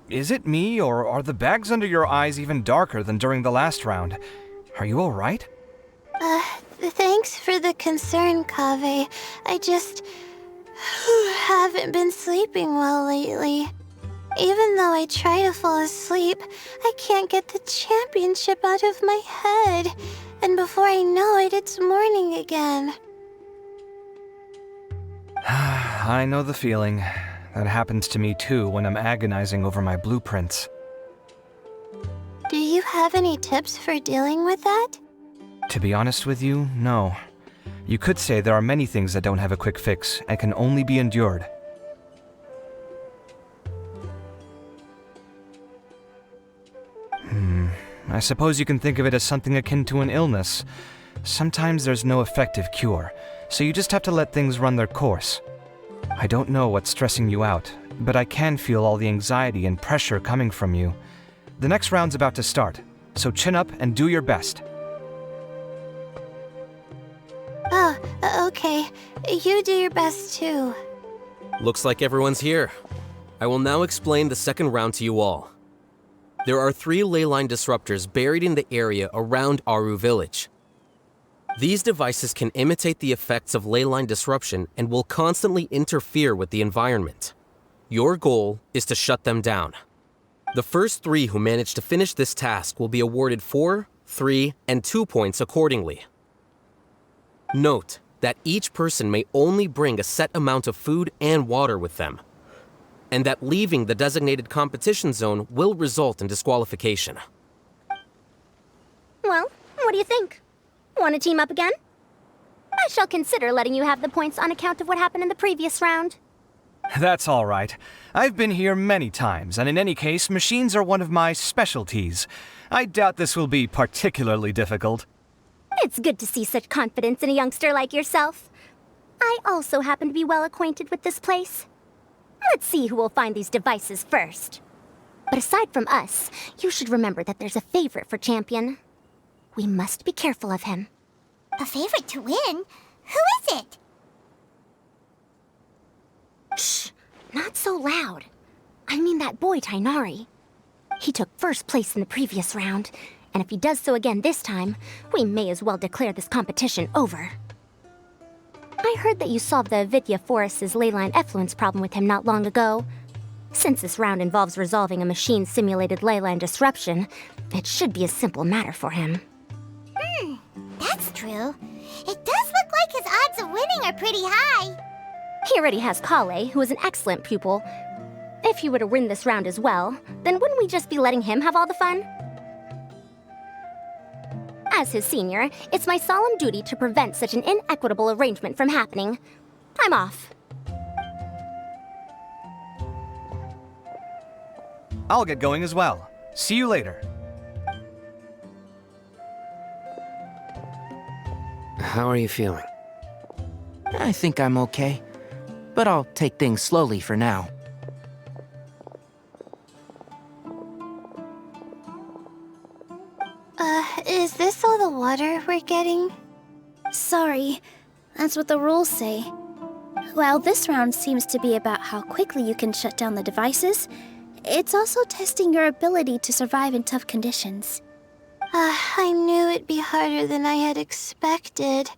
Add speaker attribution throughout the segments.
Speaker 1: Is it me, or are the bags under your eyes even darker than during the last round? Are you alright?
Speaker 2: Thanks for the concern, Kaveh. I just haven't been sleeping well lately. Even though I try to fall asleep, I can't get the championship out of my head. And before I know it, it's morning again.
Speaker 1: I know the feeling. That happens to me too when I'm agonizing over my blueprints.
Speaker 2: Do you have any tips for dealing with that?
Speaker 1: To be honest with you, no. You could say there are many things that don't have a quick fix and can only be endured. I suppose you can think of it as something akin to an illness. Sometimes there's no effective cure, so you just have to let things run their course. I don't know what's stressing you out, but I can feel all the anxiety and pressure coming from you. The next round's about to start, so chin up and do your best.
Speaker 2: Oh, okay. You do your best too.
Speaker 3: Looks like everyone's here. I will now explain the second round to you all. There are 3 Leyline disruptors buried in the area around Aru village. These devices can imitate the effects of Leyline disruption and will constantly interfere with the environment. Your goal is to shut them down. The first 3 who manage to finish this task will be awarded 4, 3, and 2 points accordingly. Note that each person may only bring a set amount of food and water with them, and that leaving the designated competition zone will result in disqualification.
Speaker 4: Well, what do you think? Want to team up again? I shall consider letting you have the points on account of what happened in the previous round.
Speaker 1: That's all right. I've been here many times, and in any case, machines are one of my specialties. I doubt this will be particularly difficult.
Speaker 4: It's good to see such confidence in a youngster like yourself. I also happen to be well acquainted with this place. Let's see who will find these devices first. But aside from us, you should remember that there's a favorite for champion. We must be careful of him.
Speaker 5: A favorite to win? Who is it?
Speaker 4: Shh! Not so loud. I mean that boy Tighnari. He took first place in the previous round, and if he does so again this time, we may as well declare this competition over. I heard that you solved the Avidya Forest's Leyline effluence problem with him not long ago. Since this round involves resolving a machine-simulated Leyline disruption, it should be a simple matter for him.
Speaker 5: That's true. It does look like his odds of winning are pretty high.
Speaker 4: He already has Kaveh, who is an excellent pupil. If he were to win this round as well, then wouldn't we just be letting him have all the fun? As his senior, it's my solemn duty to prevent such an inequitable arrangement from happening. I'm off.
Speaker 1: I'll get going as well. See you later.
Speaker 6: How are you feeling? I think I'm okay, but I'll take things slowly for now.
Speaker 2: Is this all the water we're getting?
Speaker 7: Sorry, that's what the rules say. While this round seems to be about how quickly you can shut down the devices, it's also testing your ability to survive in tough conditions.
Speaker 2: I knew it'd be harder than I had expected.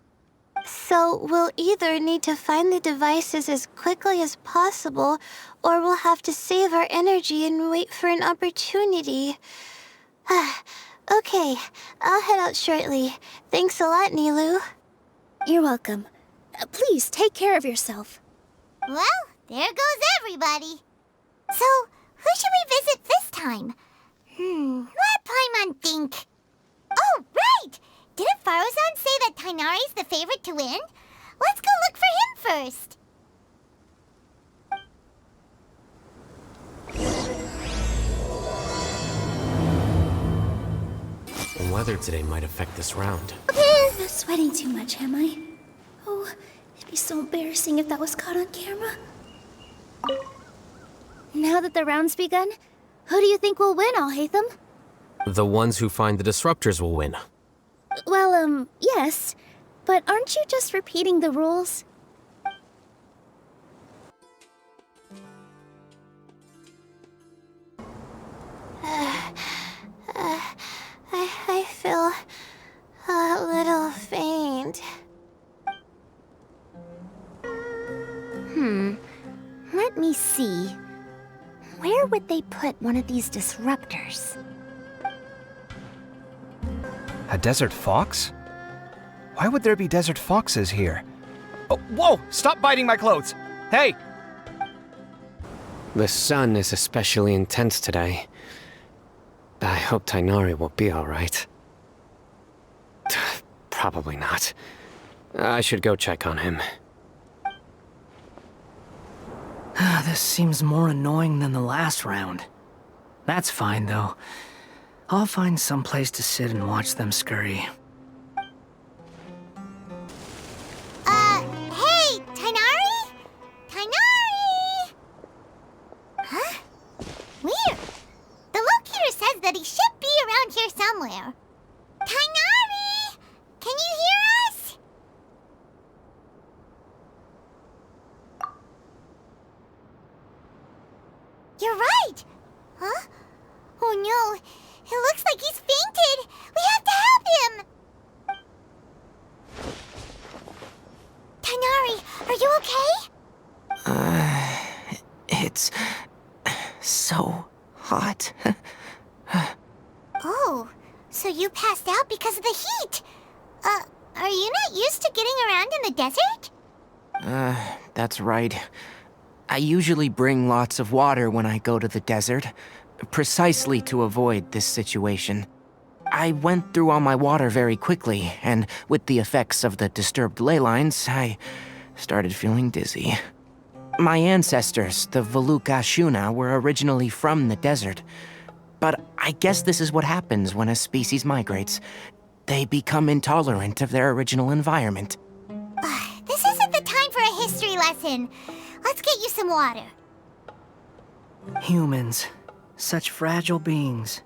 Speaker 2: So we'll either need to find the devices as quickly as possible, or we'll have to save our energy and wait for an opportunity. Okay, I'll head out shortly. Thanks a lot, Nilou.
Speaker 7: You're welcome. Please take care of yourself.
Speaker 5: Well, there goes everybody. So, who should we visit this time? Let Paimon think. Oh, right! Didn't Faruzan say that Tighnari's the favorite to win? Let's go look for him first.
Speaker 3: The weather today might affect this round.
Speaker 7: I'm not sweating too much, am I? Oh, it'd be so embarrassing if that was caught on camera. Now that the round's begun, who do you think will win, Alhaitham?
Speaker 3: The ones who find the disruptors will win.
Speaker 7: Well, yes. But aren't you just repeating the rules?
Speaker 4: me see. Where would they put one of these disruptors?
Speaker 1: A desert fox? Why would there be desert foxes here? Oh, whoa! Stop biting my clothes! Hey!
Speaker 6: The sun is especially intense today. I hope Tighnari will be alright. Probably not. I should go check on him.
Speaker 8: This seems more annoying than the last round. That's fine, though. I'll find some place to sit and watch them scurry.
Speaker 5: Hey, Tighnari? Tighnari! Huh? Weird. The locator says that he should be around here somewhere. Tighnari! Can you hear us? You're right! Huh? Oh no, it looks like he's fainted! We have to help him! Tighnari, are you okay?
Speaker 6: It's so hot.
Speaker 5: Oh, so you passed out because of the heat? Are you not used to getting around in the desert?
Speaker 6: That's right. I usually bring lots of water when I go to the desert, precisely to avoid this situation. I went through all my water very quickly, and with the effects of the disturbed ley lines, I started feeling dizzy. My ancestors, the Valukashuna, were originally from the desert. But I guess this is what happens when a species migrates. They become intolerant of their original environment.
Speaker 5: This isn't the time for a history lesson. Let's get you some water.
Speaker 8: Humans. Such fragile beings.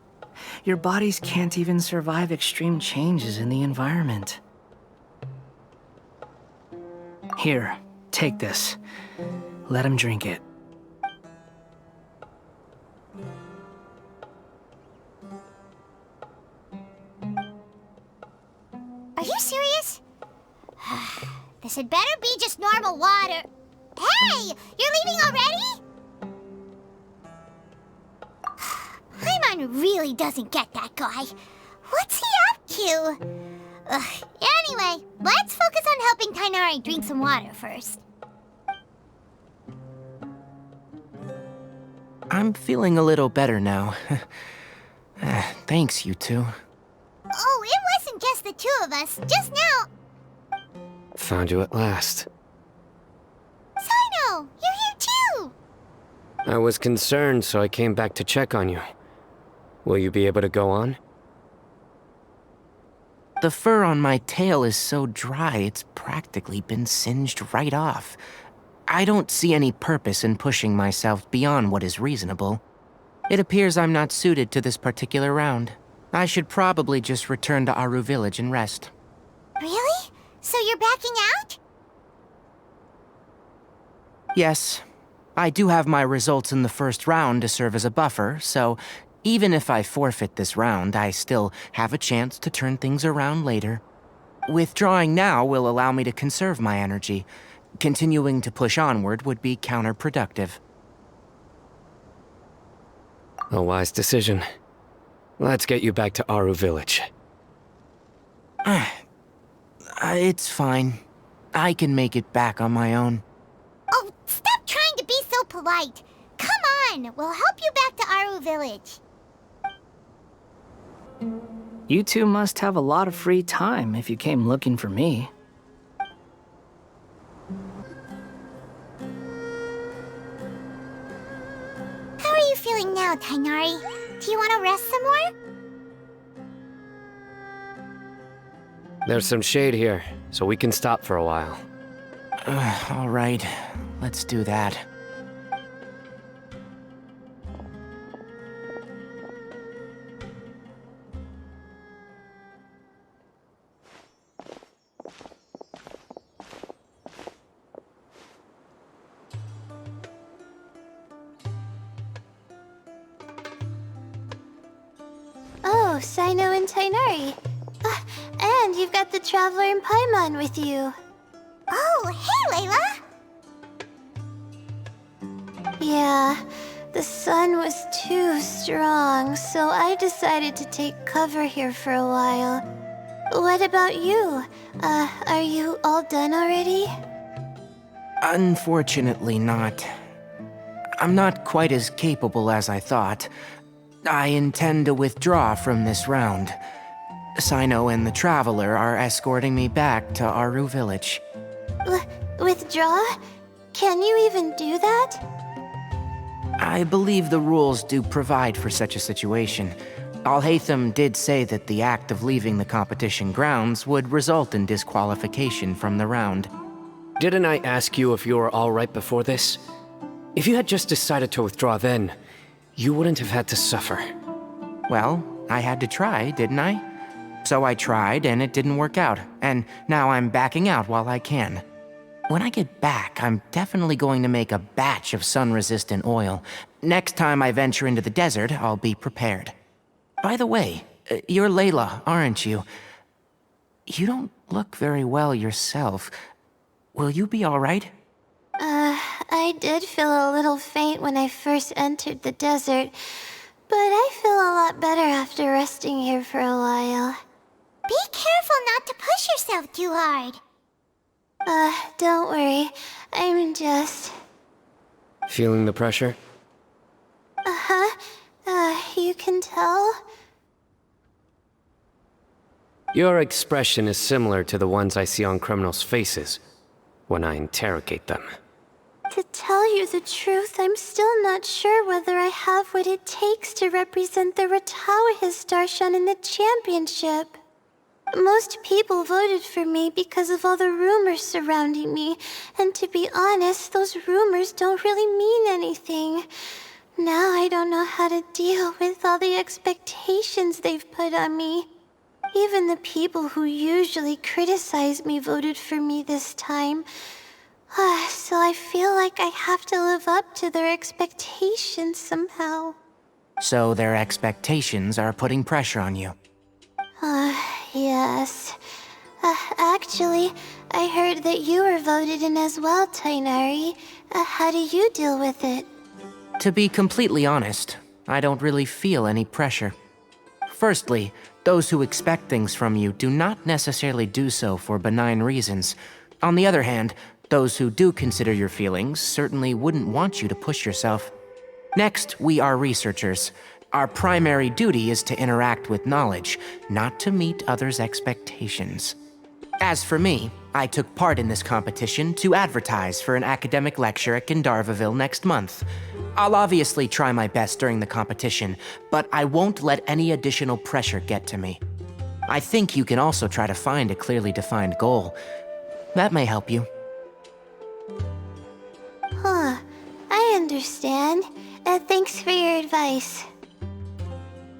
Speaker 8: Your bodies can't even survive extreme changes in the environment. Here, take this. Let him drink it.
Speaker 5: Are you serious? This had better be just normal water. Hey! You're leaving already? Paimon really doesn't get that guy. What's he up to? Anyway, let's focus on helping Tighnari drink some water first.
Speaker 6: I'm feeling a little better now. Thanks, you two.
Speaker 5: Oh, it wasn't just the two of us. Just now.
Speaker 6: Found you at last.
Speaker 5: Cyno, you're here too.
Speaker 6: I was concerned, so I came back to check on you. Will you be able to go on? The fur on my tail is so dry, it's practically been singed right off. I don't see any purpose in pushing myself beyond what is reasonable. It appears I'm not suited to this particular round. I should probably just return to Aru village and rest.
Speaker 5: Really? So you're backing out?
Speaker 6: Yes. I do have my results in the first round to serve as a buffer, so even if I forfeit this round, I still have a chance to turn things around later. Withdrawing now will allow me to conserve my energy. Continuing to push onward would be counterproductive. A wise decision. Let's get you back to Aru village. It's fine. I can make it back on my own.
Speaker 5: Oh, stop trying to be so polite. Come on, we'll help you back to Aru village.
Speaker 8: You two must have a lot of free time if you came looking for me.
Speaker 5: How are you feeling now, Tighnari? Do you want to rest some more?
Speaker 6: There's some shade here, so we can stop for a while. All right, let's do that.
Speaker 2: Oh, Cyno and Tighnari. And you've got the Traveler and Paimon with you.
Speaker 5: Oh, hey, Layla!
Speaker 2: Yeah, the sun was too strong, so I decided to take cover here for a while. What about you? Are you all done already?
Speaker 6: Unfortunately not. I'm not quite as capable as I thought. I intend to withdraw from this round. Cyno and the Traveler are escorting me back to Aru village.
Speaker 2: Withdraw? Can you even do that?
Speaker 6: I believe the rules do provide for such a situation. Alhaitham did say that the act of leaving the competition grounds would result in disqualification from the round.
Speaker 9: Didn't I ask you if you were alright before this? If you had just decided to withdraw then, you wouldn't have had to suffer.
Speaker 6: Well, I had to try, didn't I? So I tried, and it didn't work out, and now I'm backing out while I can. When I get back, I'm definitely going to make a batch of sun-resistant oil. Next time I venture into the desert, I'll be prepared. By the way, you're Layla, aren't you? You don't look very well yourself. Will you be alright?
Speaker 2: I did feel a little faint when I first entered the desert, but I feel a lot better after resting here for a while.
Speaker 5: Be careful not to push yourself too hard.
Speaker 2: Don't worry. I'm just...
Speaker 9: Feeling the pressure?
Speaker 2: You can tell?
Speaker 9: Your expression is similar to the ones I see on criminals' faces when I interrogate them.
Speaker 2: To tell you the truth, I'm still not sure whether I have what it takes to represent the Ratawahis Darshan in the championship. Most people voted for me because of all the rumors surrounding me, and to be honest, those rumors don't really mean anything. Now I don't know how to deal with all the expectations they've put on me. Even the people who usually criticize me voted for me this time. So I feel like I have to live up to their expectations somehow.
Speaker 6: So their expectations are putting pressure on you.
Speaker 2: Yes. Actually, I heard that you were voted in as well, Tighnari. How do you deal with it?
Speaker 6: To be completely honest, I don't really feel any pressure. Firstly, those who expect things from you do not necessarily do so for benign reasons. On the other hand, those who do consider your feelings certainly wouldn't want you to push yourself. Next, we are researchers. Our primary duty is to interact with knowledge, not to meet others' expectations. As for me, I took part in this competition to advertise for an academic lecture at Gandharvaville next month. I'll obviously try my best during the competition, but I won't let any additional pressure get to me. I think you can also try to find a clearly defined goal. That may help you.
Speaker 2: I understand. Thanks for your advice.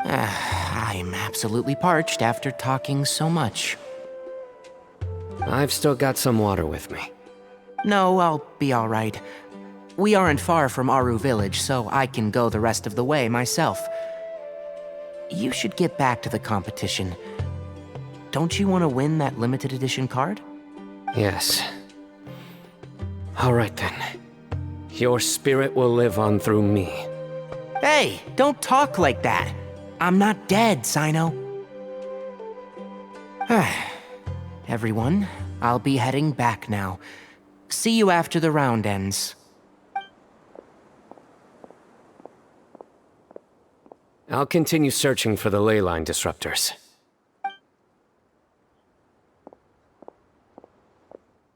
Speaker 6: I'm absolutely parched after talking so much.
Speaker 9: I've still got some water with me.
Speaker 6: No, I'll be alright. We aren't far from Aru village, so I can go the rest of the way myself. You should get back to the competition. Don't you want to win that limited edition card?
Speaker 9: Yes. Alright then. Your spirit will live on through me.
Speaker 6: Hey, don't talk like that. I'm not dead, Cyno. Everyone, I'll be heading back now. See you after the round ends.
Speaker 9: I'll continue searching for the Leyline disruptors.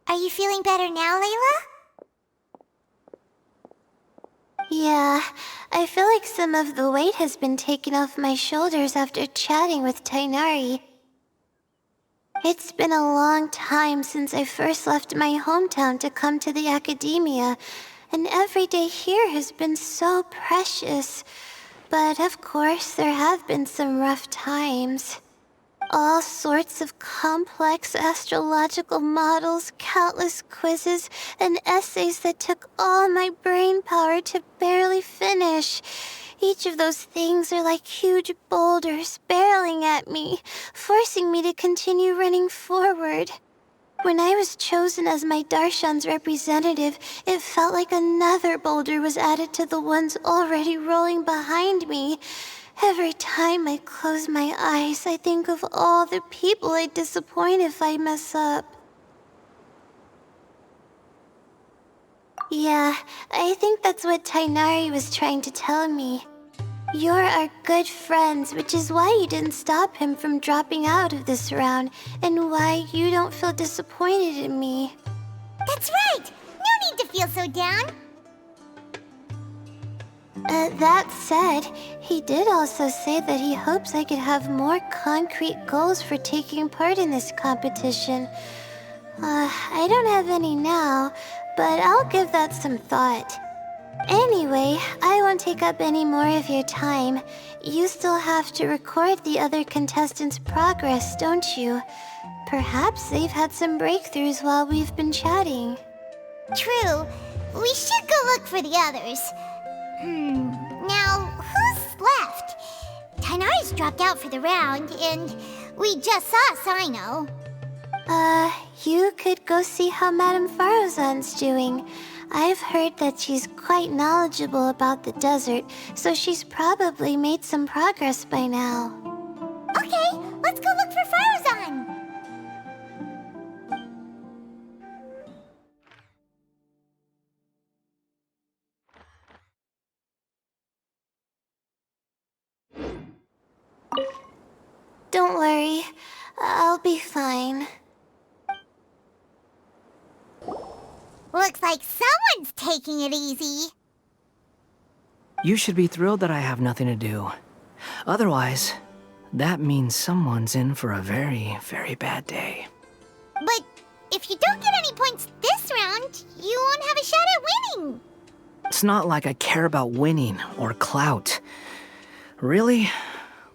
Speaker 5: Are you feeling better now, Layla?
Speaker 2: Yeah, I feel like some of the weight has been taken off my shoulders after chatting with Tighnari. It's been a long time since I first left my hometown to come to the academia, and every day here has been so precious. But of course, there have been some rough times. All sorts of complex astrological models, countless quizzes, and essays that took all my brain power to barely finish. Each of those things are like huge boulders barreling at me, forcing me to continue running forward. When I was chosen as my Darshan's representative, it felt like another boulder was added to the ones already rolling behind me. Every time I close my eyes, I think of all the people I'd disappoint if I mess up. Yeah, I think that's what Tighnari was trying to tell me. You're our good friends, which is why you didn't stop him from dropping out of this round, and why you don't feel disappointed in me.
Speaker 5: That's right! No need to feel so down!
Speaker 2: That said, he did also say that he hopes I could have more concrete goals for taking part in this competition. I don't have any now, but I'll give that some thought. Anyway, I won't take up any more of your time. You still have to record the other contestants' progress, don't you? Perhaps they've had some breakthroughs while we've been chatting.
Speaker 5: True. We should go look for the others. Now, who's left? Tighnari's dropped out for the round, and we just saw Cyno.
Speaker 2: You could go see how Madame Faruzan's doing. I've heard that she's quite knowledgeable about the desert, so she's probably made some progress by now.
Speaker 5: Okay, let's go look for Faruzan!
Speaker 2: Don't worry, I'll be fine.
Speaker 5: Looks like someone's taking it easy.
Speaker 8: You should be thrilled that I have nothing to do. Otherwise, that means someone's in for a very, very bad day.
Speaker 5: But if you don't get any points this round, you won't have a shot at winning.
Speaker 8: It's not like I care about winning or clout. Really,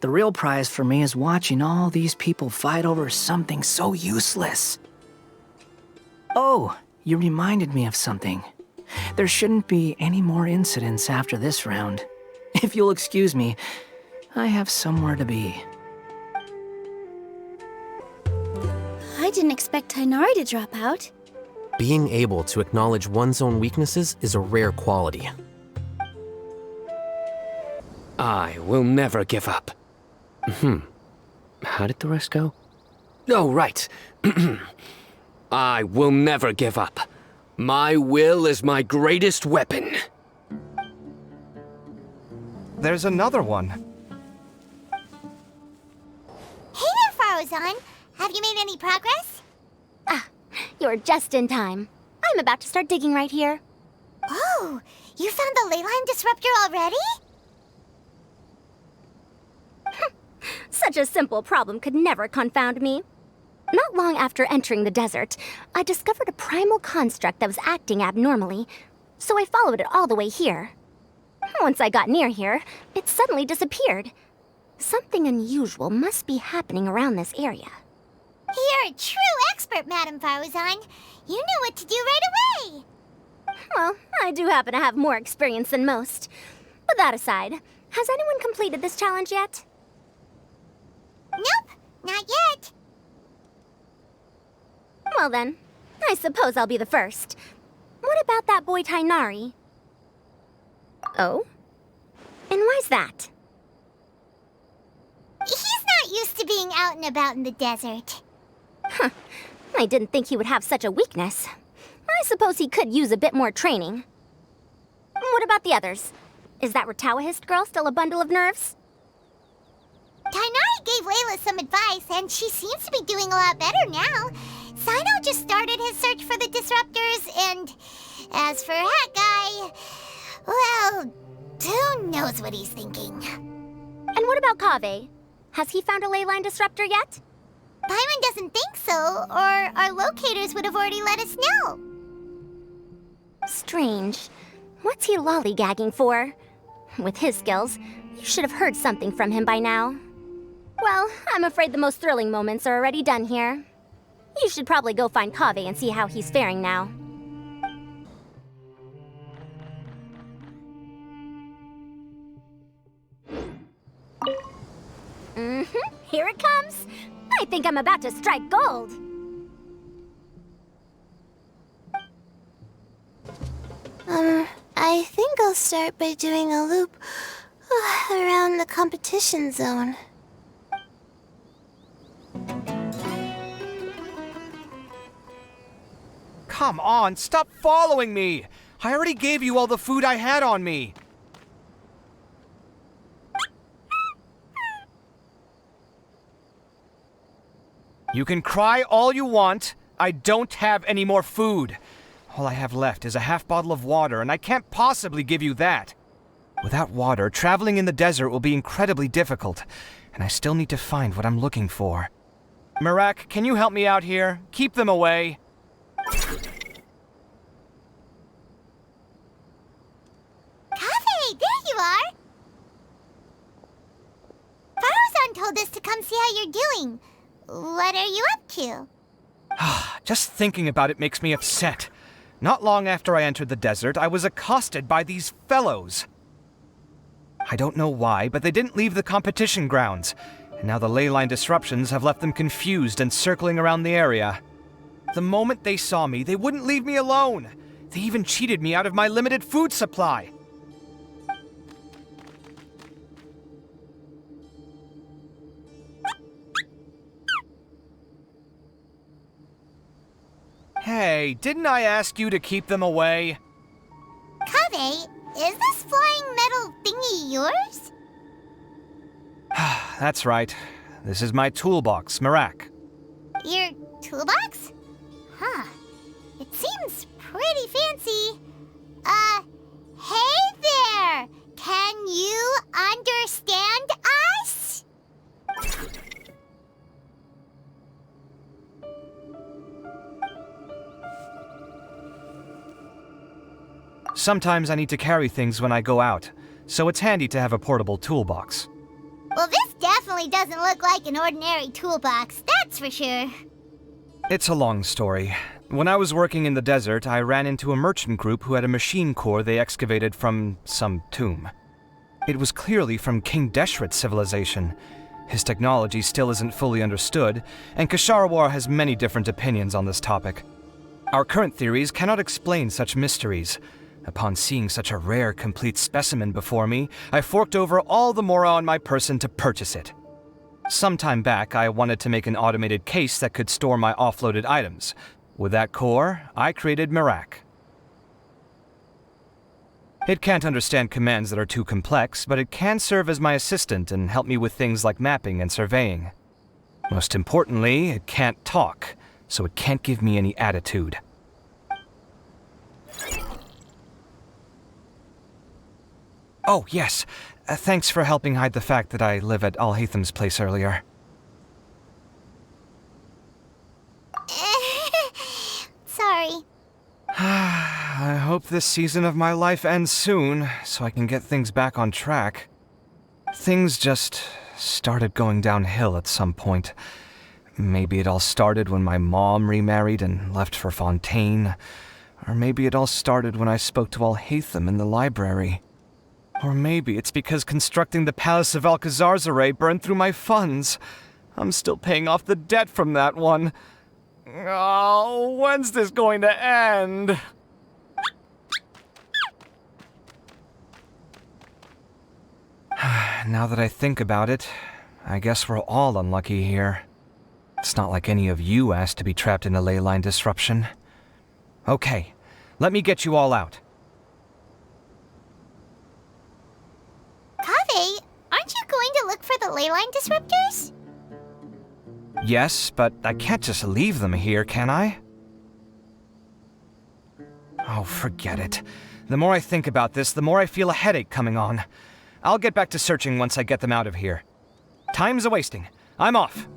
Speaker 8: the real prize for me is watching all these people fight over something so useless. Oh, you reminded me of something. There shouldn't be any more incidents after this round. If you'll excuse me, I have somewhere to be.
Speaker 7: I didn't expect Tighnari to drop out.
Speaker 3: Being able to acknowledge one's own weaknesses is a rare quality.
Speaker 9: I will never give up. How did the rest go? Oh, right. I will never give up. My will is my greatest weapon.
Speaker 1: There's another one.
Speaker 5: Hey there, Faruzan. Have you made any progress?
Speaker 4: You're just in time. I'm about to start digging right here.
Speaker 5: Oh, you found the Leyline disruptor already?
Speaker 4: Such a simple problem could never confound me. Not long after entering the desert, I discovered a primal construct that was acting abnormally, so I followed it all the way here. Once I got near here, it suddenly disappeared. Something unusual must be happening around this area.
Speaker 5: You're a true expert, Madame Faruzan. You knew what to do right away.
Speaker 4: Well, I do happen to have more experience than most. But that aside, has anyone completed this challenge yet?
Speaker 5: Nope, not yet.
Speaker 4: Well then, I suppose I'll be the first. What about that boy Tighnari? Oh? And why's that?
Speaker 5: He's not used to being out and about in the desert.
Speaker 4: I didn't think he would have such a weakness. I suppose he could use a bit more training. What about the others? Is that Ratawahist girl still a bundle of nerves?
Speaker 5: Tighnari gave Layla some advice, and she seems to be doing a lot better now. Cyno just started his search for the disruptors, and as for that guy, well, who knows what he's thinking.
Speaker 4: And what about Kaveh? Has he found a Leyline disruptor yet?
Speaker 5: Byron doesn't think so, or our locators would have already let us know.
Speaker 4: Strange. What's he lollygagging for? With his skills, you should have heard something from him by now. Well, I'm afraid the most thrilling moments are already done here. You should probably go find Kaveh and see how he's faring now. Here it comes. I think I'm about to strike gold.
Speaker 2: I think I'll start by doing a loop around the competition zone.
Speaker 1: Come on, stop following me! I already gave you all the food I had on me. You can cry all you want. I don't have any more food. All I have left is a half bottle of water, and I can't possibly give you that. Without water, traveling in the desert will be incredibly difficult, and I still need to find what I'm looking for. Mehrak, can you help me out here? Keep them away.
Speaker 5: Kaveh, there you are! Faruzan told us to come see how you're doing. What are you up to?
Speaker 1: Just thinking about it makes me upset. Not long after I entered the desert, I was accosted by these fellows. I don't know why, but they didn't leave the competition grounds, and now the Leyline disruptions have left them confused and circling around the area. The moment they saw me, they wouldn't leave me alone. They even cheated me out of my limited food supply. Hey, didn't I ask you to keep them away?
Speaker 5: Kaveh, is this flying metal thingy yours?
Speaker 1: That's right. This is my toolbox, Mehrak.
Speaker 5: Your toolbox? Huh. It seems pretty fancy. Hey there! Can you understand us?
Speaker 1: Sometimes I need to carry things when I go out, so it's handy to have a portable toolbox.
Speaker 5: Well, this definitely doesn't look like an ordinary toolbox, that's for sure.
Speaker 1: It's a long story. When I was working in the desert, I ran into a merchant group who had a machine core they excavated from some tomb. It was clearly from King Deshret's civilization. His technology still isn't fully understood, and Kshahrewar has many different opinions on this topic. Our current theories cannot explain such mysteries. Upon seeing such a rare, complete specimen before me, I forked over all the mora on my person to purchase it. Some time back, I wanted to make an automated case that could store my offloaded items. With that core, I created Mehrak. It can't understand commands that are too complex, but it can serve as my assistant and help me with things like mapping and surveying. Most importantly, it can't talk, so it can't give me any attitude. Oh, yes. Thanks for helping hide the fact that I live at Alhaitham's place earlier.
Speaker 5: Sorry.
Speaker 1: I hope this season of my life ends soon, so I can get things back on track. Things just started going downhill at some point. Maybe it all started when my mom remarried and left for Fontaine. Or maybe it all started when I spoke to Alhaitham in the library. Or maybe it's because constructing the Palace of Alcazar's burned through my funds. I'm still paying off the debt from that one. Oh, when's this going to end? Now that I think about it, I guess we're all unlucky here. It's not like any of you asked to be trapped in a Leyline disruption. Okay, let me get you all out.
Speaker 5: Kaveh, aren't you going to look for the Leyline disruptors?
Speaker 1: Yes, but I can't just leave them here, can I? Oh, forget it. The more I think about this, the more I feel a headache coming on. I'll get back to searching once I get them out of here. Time's a-wasting. I'm off.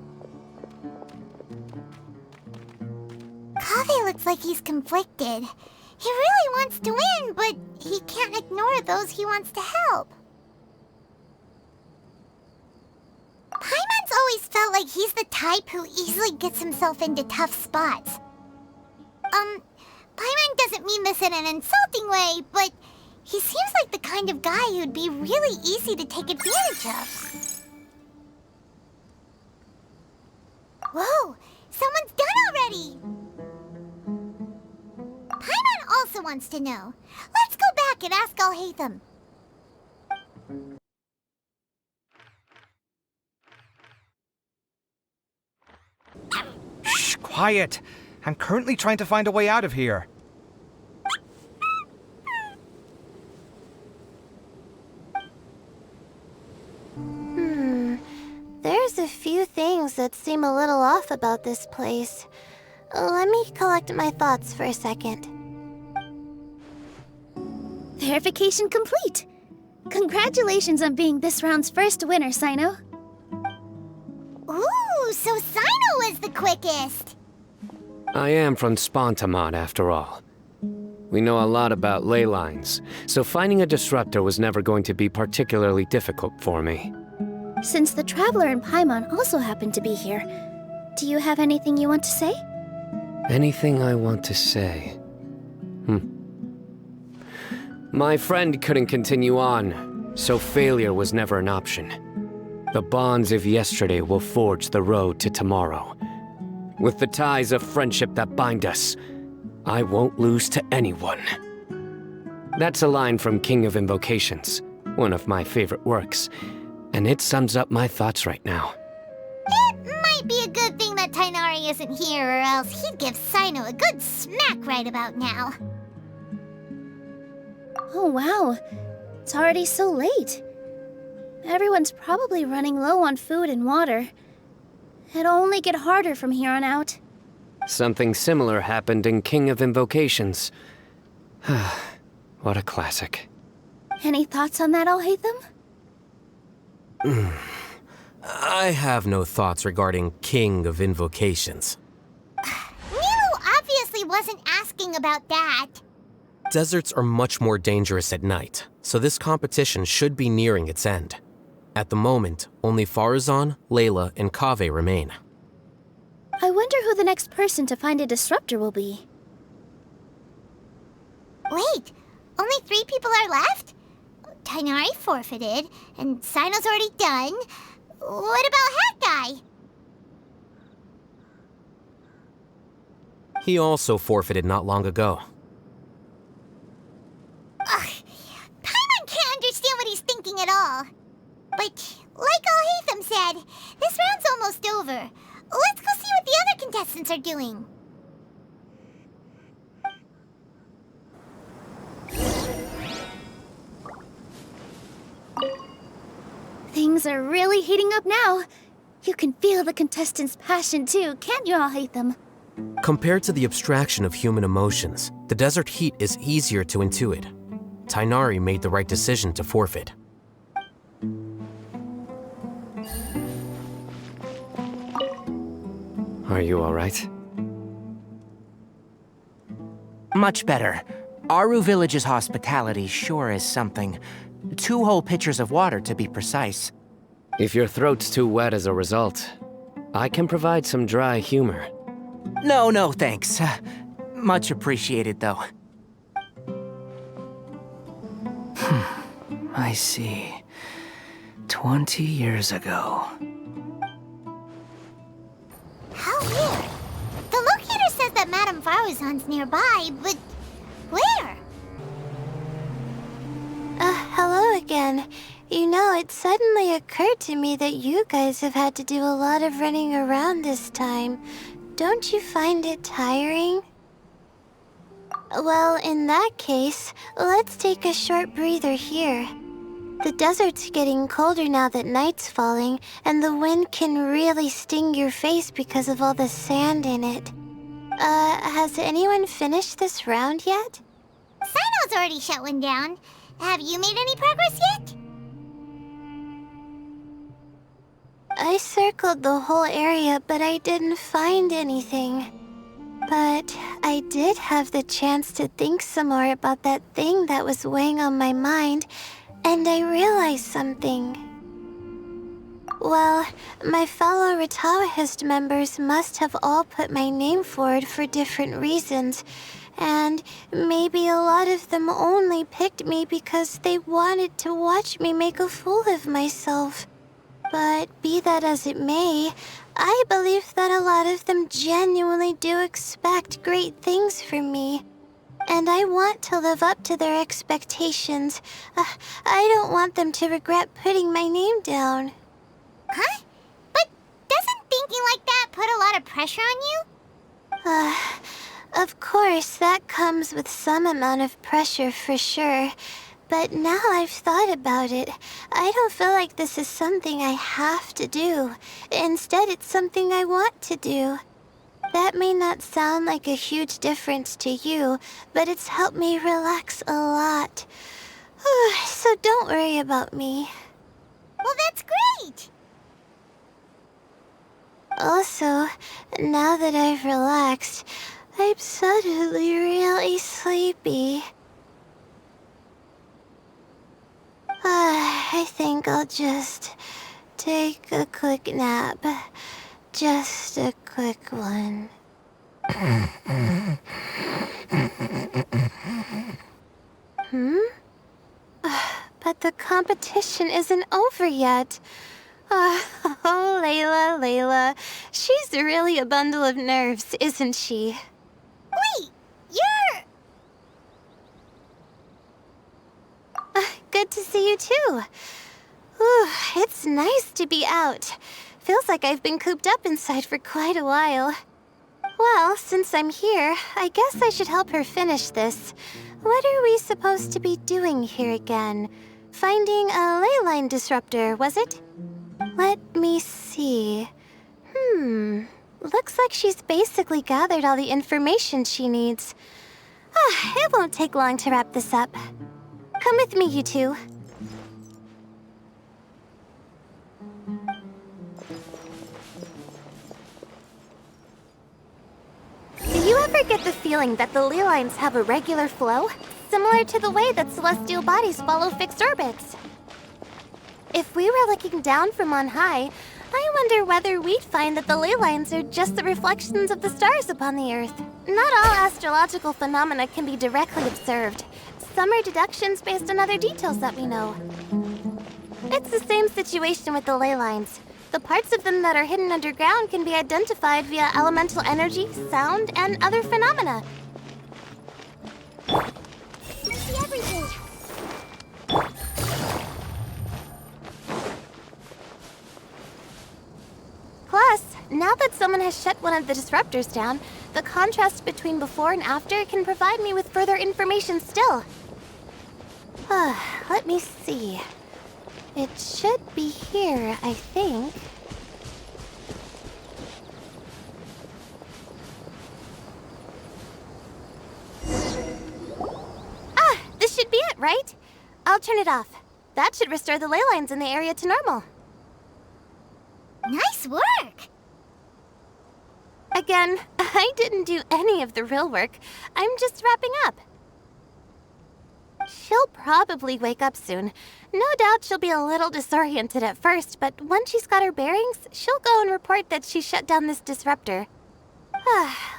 Speaker 5: Kaveh looks like he's conflicted. He really wants to win, but he can't ignore those he wants to help. Paimon's always felt like he's the type who easily gets himself into tough spots. Paimon doesn't mean this in an insulting way, but he seems like the kind of guy who'd be really easy to take advantage of. Whoa! Someone's done already! Paimon also wants to know. Let's go back and ask Alhaitham.
Speaker 1: Shh, quiet! I'm currently trying to find a way out of here.
Speaker 2: There's a few things that seem a little off about this place. Let me collect my thoughts for a second.
Speaker 7: Verification complete! Congratulations on being this round's first winner, Cyno.
Speaker 5: Ooh, so Cyno was the quickest!
Speaker 9: I am from Spontamod, after all. We know a lot about ley lines, so finding a disruptor was never going to be particularly difficult for me.
Speaker 7: Since the Traveler and Paimon also happen to be here, do you have anything you want to say?
Speaker 9: Anything I want to say? My friend couldn't continue on, so failure was never an option. The bonds of yesterday will forge the road to tomorrow. With the ties of friendship that bind us, I won't lose to anyone. That's a line from King of Invocations, one of my favorite works, and it sums up my thoughts right now.
Speaker 5: It might be a good thing that Tighnari isn't here, or else he'd give Cyno a good smack right about now.
Speaker 7: Oh wow, it's already so late. Everyone's probably running low on food and water. It'll only get harder from here on out.
Speaker 9: Something similar happened in King of Invocations. What a classic.
Speaker 7: Any thoughts on that, Alhaitham?
Speaker 3: I have no thoughts regarding King of Invocations.
Speaker 5: Nilou obviously wasn't asking about that.
Speaker 3: Deserts are much more dangerous at night, so this competition should be nearing its end. At the moment, only Faruzan, Layla, and Kaveh remain.
Speaker 7: I wonder who the next person to find a disruptor will be.
Speaker 5: Wait, only 3 people are left? Tighnari forfeited, and Cyno's already done. What about Hat Guy?
Speaker 3: He also forfeited not long ago.
Speaker 5: Ugh, Paimon can't understand what he's thinking at all. But, like Alhaitham said, this round's almost over. Let's go see what the other contestants are doing.
Speaker 7: Things are really heating up now. You can feel the contestants' passion too, can't you, Alhaitham?
Speaker 3: Compared to the abstraction of human emotions, the desert heat is easier to intuit. Tighnari made the right decision to forfeit.
Speaker 9: Are you alright?
Speaker 6: Much better. Aru Village's hospitality sure is something. 2 whole pitchers of water, to be precise.
Speaker 9: If your throat's too wet as a result, I can provide some dry humor.
Speaker 6: No, thanks. Much appreciated, though.
Speaker 8: I see. 20 years ago.
Speaker 5: How weird. The locator says that Madame Faruzan's nearby, but where?
Speaker 2: Hello again. You know, it suddenly occurred to me that you guys have had to do a lot of running around this time. Don't you find it tiring? Well, in that case, let's take a short breather here. The desert's getting colder now that night's falling, and the wind can really sting your face because of all the sand in it. Has anyone finished this round yet?
Speaker 5: Cyno's already shut one down. Have you made any progress yet?
Speaker 2: I circled the whole area, but I didn't find anything. But I did have the chance to think some more about that thing that was weighing on my mind, and I realized something. Well, my fellow Retawahist members must have all put my name forward for different reasons, and maybe a lot of them only picked me because they wanted to watch me make a fool of myself. But be that as it may, I believe that a lot of them genuinely do expect great things from me. And I want to live up to their expectations. I don't want them to regret putting my name down.
Speaker 5: Huh? But doesn't thinking like that put a lot of pressure on you?
Speaker 2: Of course, that comes with some amount of pressure for sure. But now I've thought about it, I don't feel like this is something I have to do. Instead, it's something I want to do. That may not sound like a huge difference to you, but it's helped me relax a lot. So don't worry about me.
Speaker 5: Well, that's great!
Speaker 2: Also, now that I've relaxed, I'm suddenly really sleepy. I think I'll just take a quick nap. Just a quick one. But the competition isn't over yet. Oh, Layla. She's really a bundle of nerves, isn't she?
Speaker 5: Wait, you're...
Speaker 2: Good to see you too. Ooh, it's nice to be out. Feels like I've been cooped up inside for quite a while. Well, since I'm here, I guess I should help her finish this. What are we supposed to be doing here again? Finding a Leyline disruptor, was it? Let me see. Looks like she's basically gathered all the information she needs. It won't take long to wrap this up. Come with me, you two. Do you ever get the feeling that the Leylines have a regular flow? Similar to the way that celestial bodies follow fixed orbits? If we were looking down from on high, I wonder whether we'd find that the Leylines are just the reflections of the stars upon the Earth. Not all astrological phenomena can be directly observed. Some are deductions based on other details that we know. It's the same situation with the Leylines. The parts of them that are hidden underground can be identified via elemental energy, sound, and other phenomena.
Speaker 5: I see everything.
Speaker 2: Plus, now that someone has shut one of the disruptors down, the contrast between before and after can provide me with further information still. Let me see. It should be here, I think. This should be it, right? I'll turn it off. That should restore the ley lines in the area to normal.
Speaker 5: Nice work!
Speaker 2: Again, I didn't do any of the real work. I'm just wrapping up. She'll probably wake up soon. No doubt she'll be a little disoriented at first, but once she's got her bearings, she'll go and report that she shut down this disruptor.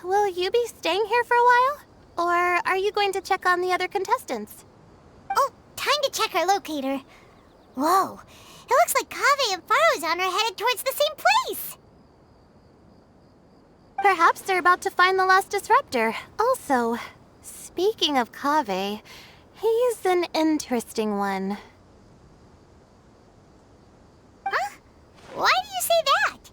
Speaker 2: Will you be staying here for a while? Or are you going to check on the other contestants?
Speaker 5: Oh, time to check our locator. Whoa, it looks like Kaveh and Faruzan are headed towards the same place.
Speaker 2: Perhaps they're about to find the last disruptor. Also, speaking of Kaveh, he's an interesting one.
Speaker 5: Huh? Why do you say that?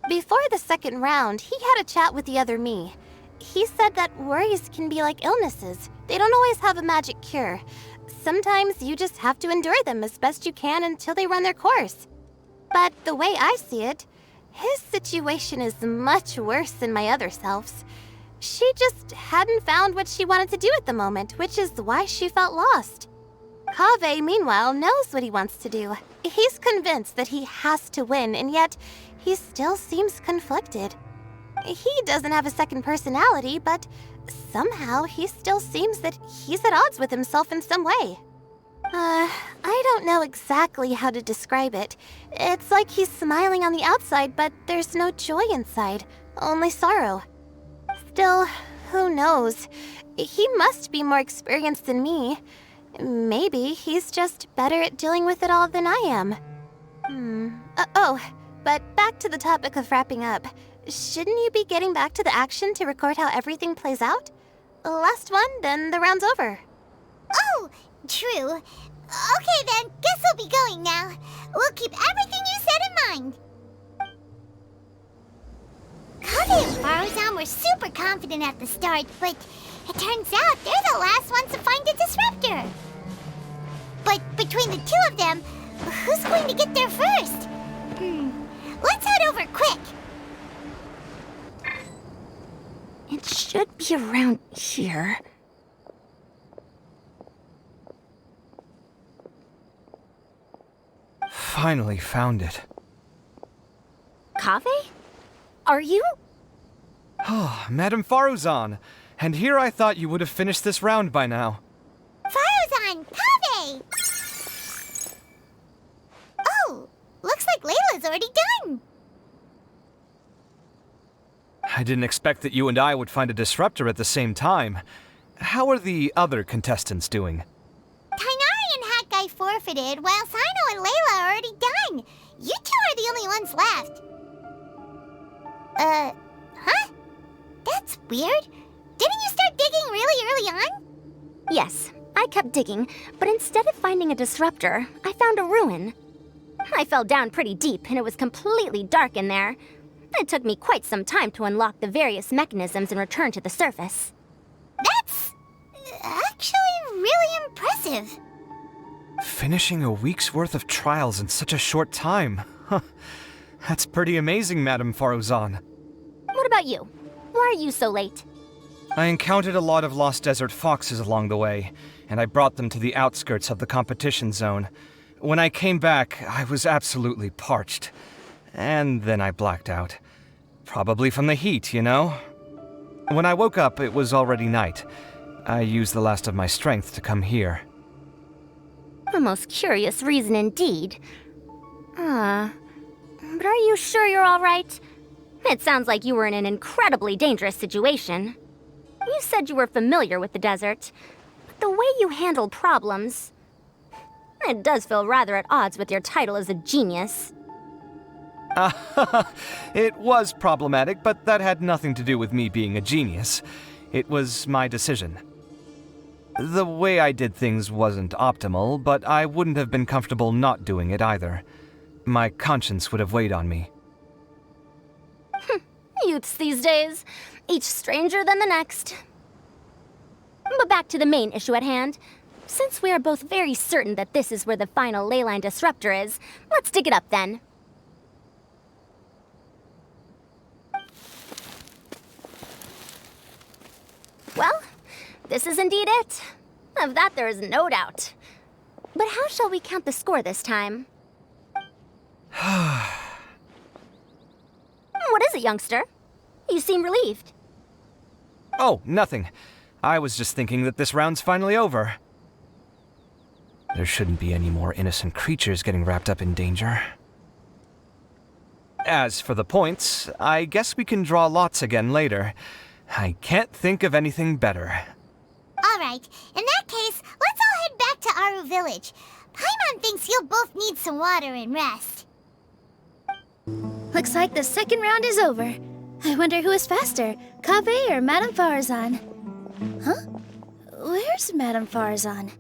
Speaker 2: Before the second round, he had a chat with the other me. He said that worries can be like illnesses. They don't always have a magic cure. Sometimes you just have to endure them as best you can until they run their course. But the way I see it, his situation is much worse than my other self's. She just hadn't found what she wanted to do at the moment, which is why she felt lost. Kaveh, meanwhile, knows what he wants to do. He's convinced that he has to win, and yet he still seems conflicted. He doesn't have a second personality, but somehow he still seems that he's at odds with himself in some way. I don't know exactly how to describe it. It's like he's smiling on the outside, but there's no joy inside, only sorrow. Still, who knows? He must be more experienced than me. Maybe he's just better at dealing with it all than I am. But back to the topic of wrapping up. Shouldn't you be getting back to the action to record how everything plays out? Last one, then the round's over.
Speaker 5: Oh, true. Okay then, guess we'll be going now. We'll keep everything you said in mind. Kaveh and Faruzan were super confident at the start, but it turns out they're the last ones to find a disruptor. But between the two of them, who's going to get there first? Let's head over quick.
Speaker 4: It should be around here.
Speaker 1: Finally found it.
Speaker 4: Kaveh? Are you?
Speaker 1: Oh, Madame Faruzan. And here I thought you would have finished this round by now.
Speaker 5: Faruzan, Kaveh! Oh, looks like Layla's already done.
Speaker 1: I didn't expect that you and I would find a disruptor at the same time. How are the other contestants doing?
Speaker 5: Tighnari and Hat Guy forfeited, while Cyno and Layla are already done. You two are the only ones left. Huh? That's weird. Didn't you start digging really early on?
Speaker 4: Yes, I kept digging, but instead of finding a disruptor, I found a ruin. I fell down pretty deep, and it was completely dark in there. It took me quite some time to unlock the various mechanisms and return to the surface.
Speaker 5: That's actually really impressive.
Speaker 1: Finishing a week's worth of trials in such a short time. Huh. That's pretty amazing, Madame Faruzan.
Speaker 4: What about you? Why are you so late?
Speaker 1: I encountered a lot of lost desert foxes along the way, and I brought them to the outskirts of the competition zone. When I came back, I was absolutely parched. And then I blacked out. Probably from the heat, you know? When I woke up, it was already night. I used the last of my strength to come here.
Speaker 4: A most curious reason indeed. But are you sure you're all right? It sounds like you were in an incredibly dangerous situation. You said you were familiar with the desert, but the way you handle problems... It does feel rather at odds with your title as a genius.
Speaker 1: It was problematic, but that had nothing to do with me being a genius. It was my decision. The way I did things wasn't optimal, but I wouldn't have been comfortable not doing it either. My conscience would have weighed on me.
Speaker 4: Youths these days, each stranger than the next. But back to the main issue at hand. Since we are both very certain that this is where the final Leyline disruptor is, let's dig it up then. Well, this is indeed it. Of that there is no doubt. But how shall we count the score this time? What is it, youngster? You seem relieved.
Speaker 1: Oh, nothing. I was just thinking that this round's finally over. There shouldn't be any more innocent creatures getting wrapped up in danger. As for the points, I guess we can draw lots again later. I can't think of anything better.
Speaker 5: Alright, in that case, let's all head back to Aru village. Paimon thinks you'll both need some water and rest.
Speaker 7: Looks like the second round is over. I wonder who is faster, Kaveh or Madame Faruzan? Huh? Where's Madame Faruzan?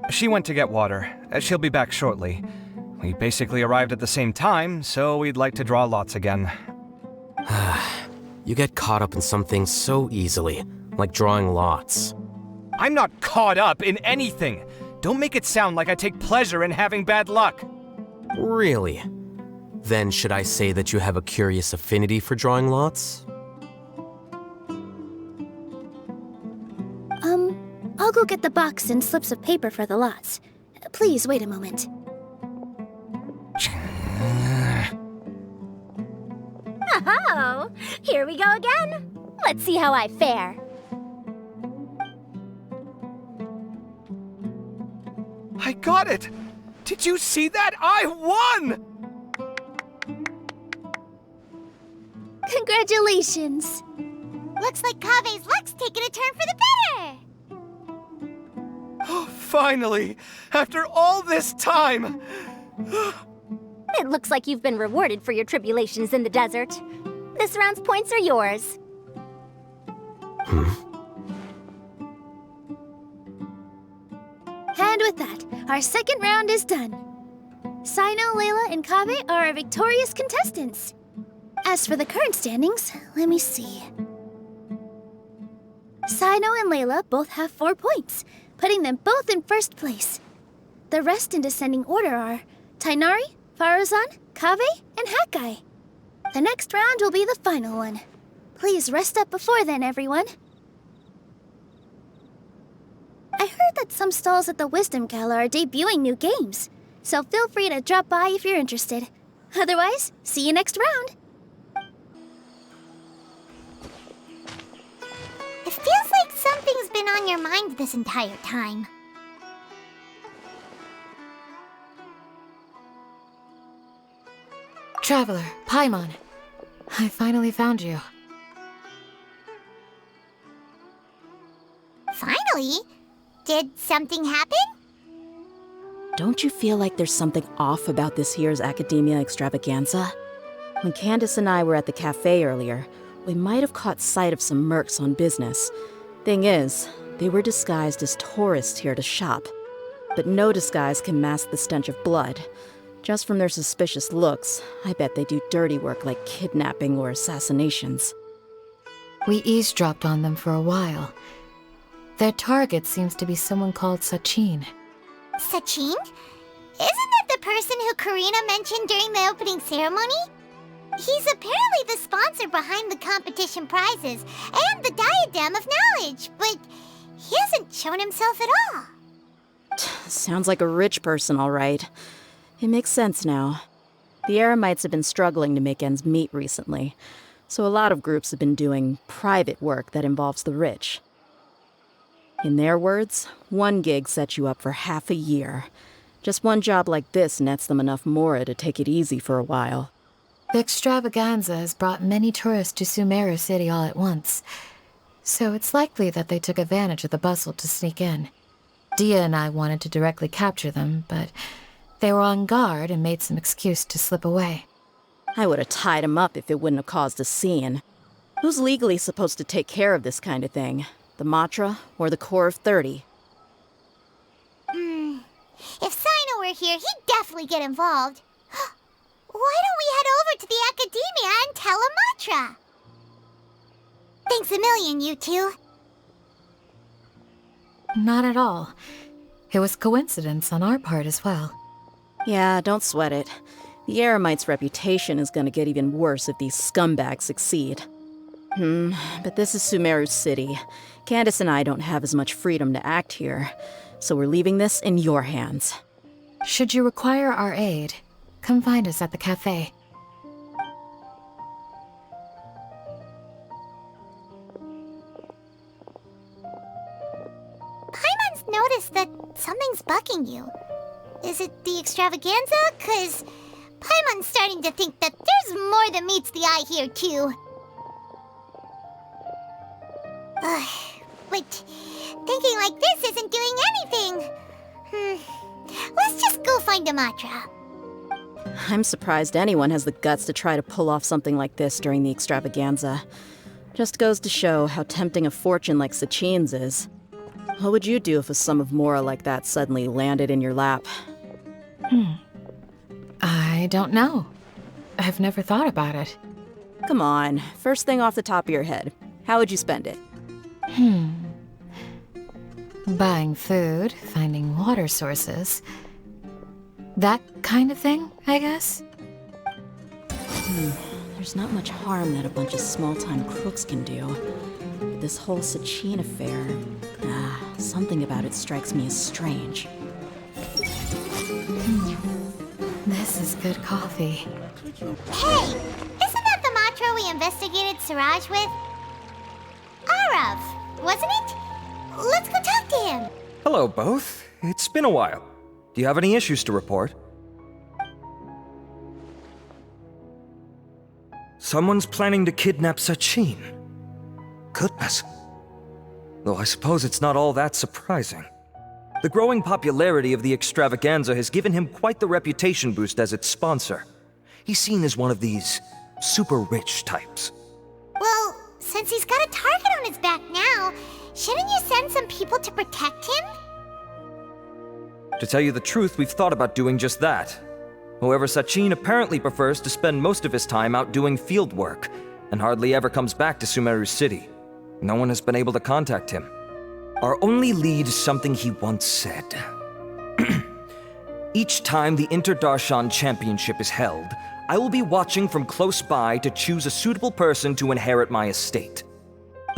Speaker 1: She went to get water. She'll be back shortly. We basically arrived at the same time, so we'd like to draw lots again.
Speaker 3: You get caught up in some things so easily, like drawing lots.
Speaker 1: I'm not caught up in anything! Don't make it sound like I take pleasure in having bad luck!
Speaker 3: Really? Then should I say that you have a curious affinity for drawing lots?
Speaker 7: I'll go get the box and slips of paper for the lots. Please wait a moment.
Speaker 4: Oh, here we go again. Let's see how I fare.
Speaker 1: I got it! Did you see that? I won!
Speaker 7: Congratulations!
Speaker 5: Looks like Kaveh's luck's taking a turn for the better!
Speaker 1: Oh, finally! After all this time!
Speaker 4: It looks like you've been rewarded for your tribulations in the desert. This round's points are yours.
Speaker 7: And with that, our second round is done. Cyno, Layla, and Kaveh are our victorious contestants. As for the current standings, let me see. Cyno and Layla both have 4 points, putting them both in first place. The rest in descending order are Tighnari, Faruzan, Kaveh, and Hakai. The next round will be the final one. Please rest up before then, everyone. I heard that some stalls at the Wisdom Gala are debuting new games, so feel free to drop by if you're interested. Otherwise, see you next round.
Speaker 5: It feels like something's been on your mind this entire time.
Speaker 10: Traveler, Paimon. I finally found you.
Speaker 5: Finally? Did something happen?
Speaker 11: Don't you feel like there's something off about this year's Academia Extravaganza? When Candice and I were at the cafe earlier, we might have caught sight of some mercs on business. Thing is, they were disguised as tourists here to shop. But no disguise can mask the stench of blood. Just from their suspicious looks, I bet they do dirty work like kidnapping or assassinations.
Speaker 10: We eavesdropped on them for a while. Their target seems to be someone called Sachin.
Speaker 5: Sachin? Isn't that the person who Karina mentioned during the opening ceremony? He's apparently the sponsor behind the competition prizes and the Diadem of Knowledge, but he hasn't shown himself at all.
Speaker 11: Sounds like a rich person, all right. It makes sense now. The Eremites have been struggling to make ends meet recently, so a lot of groups have been doing private work that involves the rich. In their words, one gig sets you up for half a year. Just one job like this nets them enough mora to take it easy for a while.
Speaker 10: The extravaganza has brought many tourists to Sumeru City all at once, so it's likely that they took advantage of the bustle to sneak in. Dehya and I wanted to directly capture them, but they were on guard and made some excuse to slip away.
Speaker 11: I would have tied him up if it wouldn't have caused a scene. Who's legally supposed to take care of this kind of thing? The Matra or the Core of 30?
Speaker 5: If Cyno were here, he'd definitely get involved. Why don't we head over to the Academia and tell Matra? Thanks a million, you two.
Speaker 10: Not at all. It was coincidence on our part as well.
Speaker 11: Yeah, don't sweat it. The Eremites' reputation is gonna get even worse if these scumbags succeed. But this is Sumeru City. Candice and I don't have as much freedom to act here, so we're leaving this in your hands.
Speaker 10: Should you require our aid, come find us at the cafe.
Speaker 5: Paimon's noticed that something's bugging you. Is it the extravaganza? 'Cause Paimon's starting to think that there's more than meets the eye here, too. But thinking like this isn't doing anything. Let's just go find Matra.
Speaker 11: I'm surprised anyone has the guts to try to pull off something like this during the extravaganza. Just goes to show how tempting a fortune like Sachin's is. What would you do if a sum of mora like that suddenly landed in your lap?
Speaker 10: I don't know. I've never thought about it.
Speaker 11: Come on, first thing off the top of your head. How would you spend it?
Speaker 10: Buying food, finding water sources. That kind of thing, I guess?
Speaker 11: There's not much harm that a bunch of small-time crooks can do. But this whole Sachin affair, something about it strikes me as strange.
Speaker 10: This is good coffee.
Speaker 5: Hey, isn't that the Matra we investigated Siraj with? Aarav, wasn't it? Let's go talk to him.
Speaker 12: Hello, both. It's been a while. Do you have any issues to report? Someone's planning to kidnap Sachin. Goodness. Though I suppose it's not all that surprising. The growing popularity of the extravaganza has given him quite the reputation boost as its sponsor. He's seen as one of these super rich types.
Speaker 5: Well, since he's got a target on his back now, shouldn't you send some people to protect him?
Speaker 12: To tell you the truth, we've thought about doing just that. However, Sachin apparently prefers to spend most of his time out doing field work, and hardly ever comes back to Sumeru City. No one has been able to contact him. Our only lead is something he once said. Each time the Inter-Darshan Championship is held, I will be watching from close by to choose a suitable person to inherit my estate.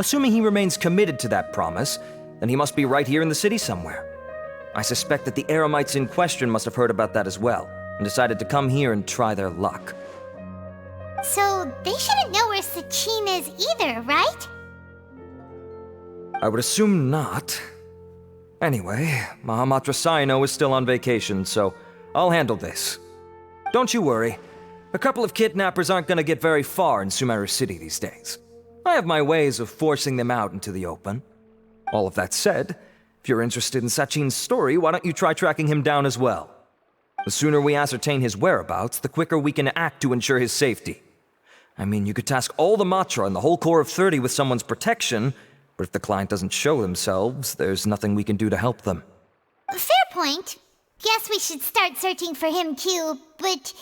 Speaker 12: Assuming he remains committed to that promise, then he must be right here in the city somewhere. I suspect that the Eremites in question must have heard about that as well, and decided to come here and try their luck.
Speaker 5: So they shouldn't know where Sachin is either, right?
Speaker 12: I would assume not. Anyway, Matra Cyno is still on vacation, so I'll handle this. Don't you worry. A couple of kidnappers aren't gonna get very far in Sumeru City these days. I have my ways of forcing them out into the open. All of that said, if you're interested in Sachin's story, why don't you try tracking him down as well? The sooner we ascertain his whereabouts, the quicker we can act to ensure his safety. I mean, you could task all the Matra and the whole Corps of 30 with someone's protection, but if the client doesn't show themselves, there's nothing we can do to help them.
Speaker 5: Fair point. Guess we should start searching for him too, but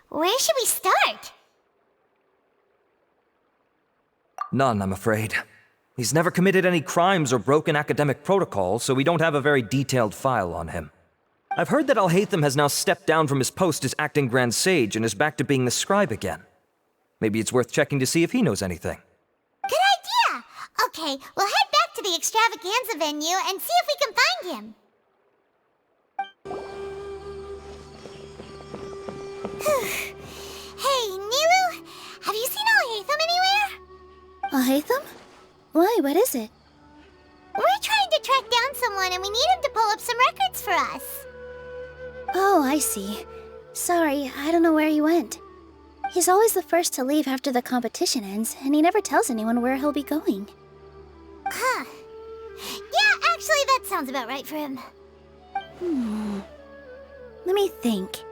Speaker 5: where should we start?
Speaker 12: None, I'm afraid. He's never committed any crimes or broken academic protocol, so we don't have a very detailed file on him. I've heard that Alhaitham has now stepped down from his post as acting Grand Sage and is back to being the scribe again. Maybe it's worth checking to see if he knows anything.
Speaker 5: Good idea! Okay, we'll head back to the extravaganza venue and see if we can find him. Hey, Nilou, have you seen Alhaitham anywhere?
Speaker 7: Alhaitham? Why, what is it?
Speaker 5: We're trying to track down someone and we need him to pull up some records for us.
Speaker 7: Oh, I see. Sorry, I don't know where he went. He's always the first to leave after the competition ends, and he never tells anyone where he'll be going.
Speaker 5: Huh. Yeah, actually, that sounds about right for him.
Speaker 7: Let me think.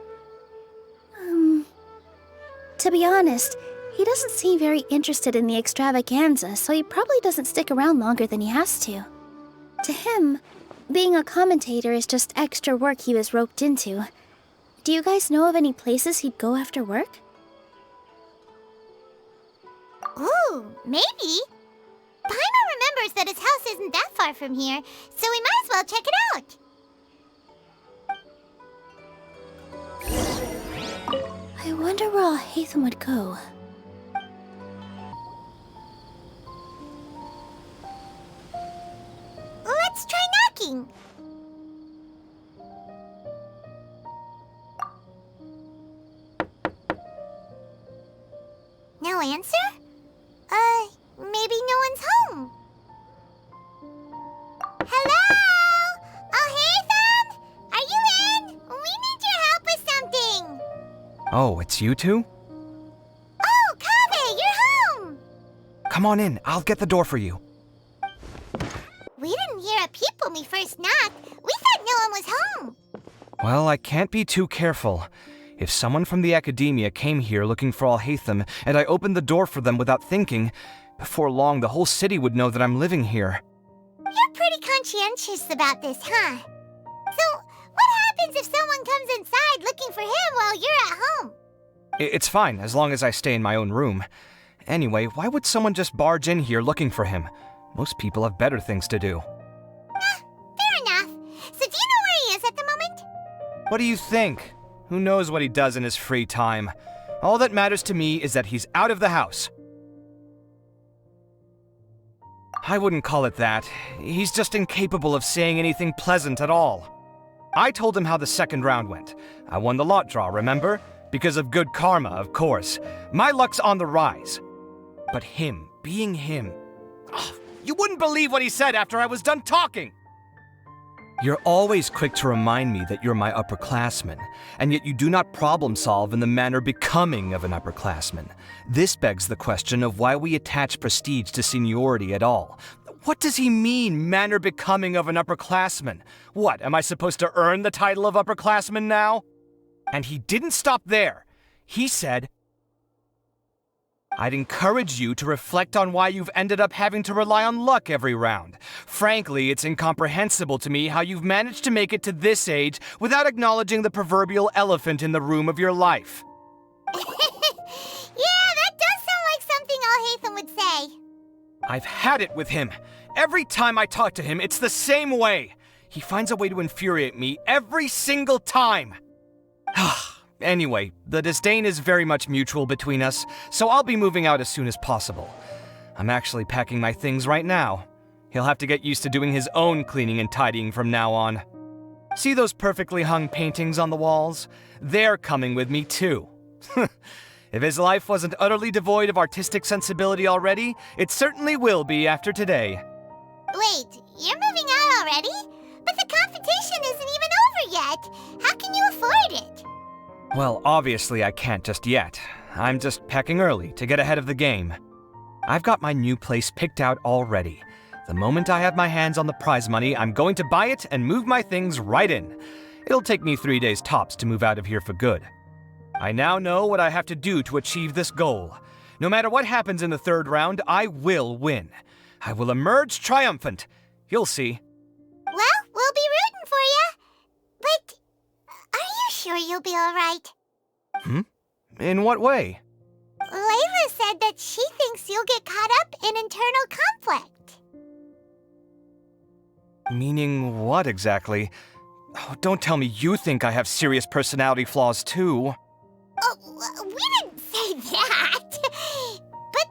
Speaker 7: To be honest, he doesn't seem very interested in the extravaganza, so he probably doesn't stick around longer than he has to. To him, being a commentator is just extra work he was roped into. Do you guys know of any places he'd go after work?
Speaker 5: Ooh, maybe. Paimon remembers that his house isn't that far from here, so we might as well check it out.
Speaker 7: I wonder where Alhaitham would go.
Speaker 5: Let's try knocking. No answer? Maybe no one's home. Hello? Alhaitham? Are you in? We need your help with something.
Speaker 1: Oh, it's you two?
Speaker 5: Oh, Kaveh, you're home.
Speaker 1: Come on in, I'll get the door for you.
Speaker 5: We didn't hear a peep when we first knocked. We thought no one was home.
Speaker 1: Well, I can't be too careful. If someone from the academia came here looking for Alhaitham, and I opened the door for them without thinking, before long the whole city would know that I'm living here.
Speaker 5: You're pretty conscientious about this, huh? So, what happens if someone comes inside looking for him while you're at home?
Speaker 1: It's fine, as long as I stay in my own room. Anyway, why would someone just barge in here looking for him? Most people have better things to do.
Speaker 5: Fair enough. So do you know where he is at the moment?
Speaker 1: What do you think? Who knows what he does in his free time? All that matters to me is that he's out of the house. I wouldn't call it that. He's just incapable of saying anything pleasant at all. I told him how the second round went. I won the lot draw, remember? Because of good karma, of course. My luck's on the rise. But him, being him... you wouldn't believe what he said after I was done talking! You're always quick to remind me that you're my upperclassman, and yet you do not problem solve in the manner becoming of an upperclassman. This begs the question of why we attach prestige to seniority at all. What does he mean, manner becoming of an upperclassman? What, am I supposed to earn the title of upperclassman now? And he didn't stop there. He said, I'd encourage you to reflect on why you've ended up having to rely on luck every round. Frankly, it's incomprehensible to me how you've managed to make it to this age without acknowledging the proverbial elephant in the room of your life.
Speaker 5: Yeah, that does sound like something Alhaitham would say.
Speaker 1: I've had it with him. Every time I talk to him, it's the same way. He finds a way to infuriate me every single time. Anyway, the disdain is very much mutual between us, so I'll be moving out as soon as possible. I'm actually packing my things right now. He'll have to get used to doing his own cleaning and tidying from now on. See those perfectly hung paintings on the walls? They're coming with me too. If his life wasn't utterly devoid of artistic sensibility already, it certainly will be after today.
Speaker 5: Wait, you're moving out already? But the competition isn't even over yet. How can you afford it?
Speaker 1: Well, obviously I can't just yet. I'm just packing early to get ahead of the game. I've got my new place picked out already. The moment I have my hands on the prize money, I'm going to buy it and move my things right in. It'll take me 3 days tops to move out of here for good. I now know what I have to do to achieve this goal. No matter what happens in the third round, I will win. I will emerge triumphant. You'll see.
Speaker 5: Well, we'll be rooting for you. But are you sure you'll be alright?
Speaker 1: In what way?
Speaker 5: Layla said that she thinks you'll get caught up in internal conflict.
Speaker 1: Meaning what exactly? Oh, don't tell me you think I have serious personality flaws too.
Speaker 5: Oh, we didn't say that. But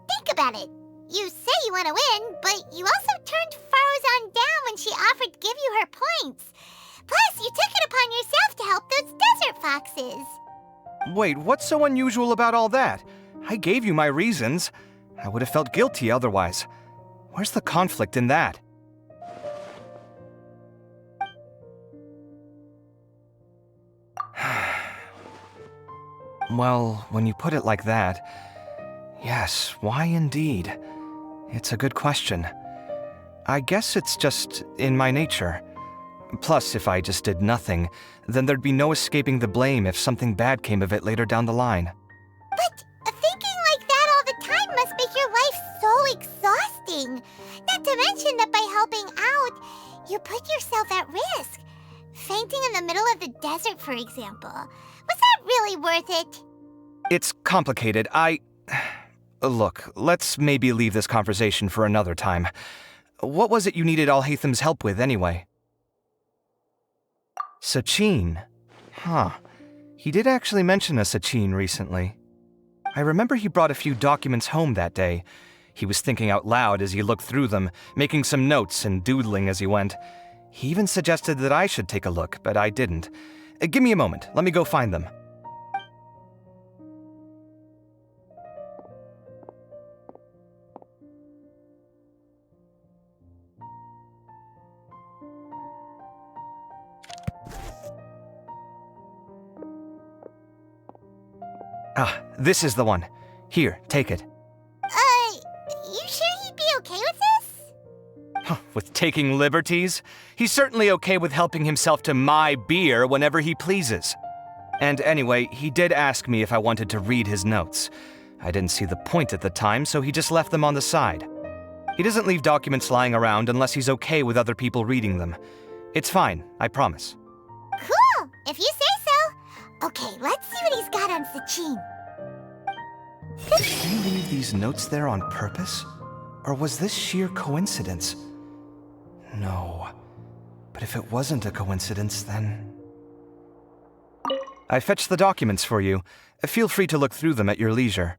Speaker 5: think about it. You say you want to win, but you also turned Faruzan down when she offered to give you her points. Plus, you took it upon yourself to help those desert foxes.
Speaker 1: Wait, what's so unusual about all that? I gave you my reasons. I would have felt guilty otherwise. Where's the conflict in that? Well, when you put it like that, yes, why indeed? It's a good question. I guess it's just in my nature. Plus, if I just did nothing, then there'd be no escaping the blame if something bad came of it later down the line.
Speaker 5: But thinking like that all the time must make your life so exhausting. Not to mention that by helping out, you put yourself at risk. Fainting in the middle of the desert, for example. Was that really worth it?
Speaker 1: It's complicated. Look, let's maybe leave this conversation for another time. What was it you needed Alhaitham's help with, anyway? Sachin? Huh. He did actually mention a Sachin recently. I remember he brought a few documents home that day. He was thinking out loud as he looked through them, making some notes and doodling as he went. He even suggested that I should take a look, but I didn't. Give me a moment. Let me go find them. Ah, this is the one. Here, take it.
Speaker 5: You sure he'd be okay with this?
Speaker 1: With taking liberties? He's certainly okay with helping himself to my beer whenever he pleases. And anyway, he did ask me if I wanted to read his notes. I didn't see the point at the time, so he just left them on the side. He doesn't leave documents lying around unless he's okay with other people reading them. It's fine, I promise.
Speaker 5: Cool, if you say so. Okay, let's see what he's got on Sachin.
Speaker 1: Did he leave these notes there on purpose? Or was this sheer coincidence? No. But if it wasn't a coincidence, then... I fetched the documents for you. Feel free to look through them at your leisure.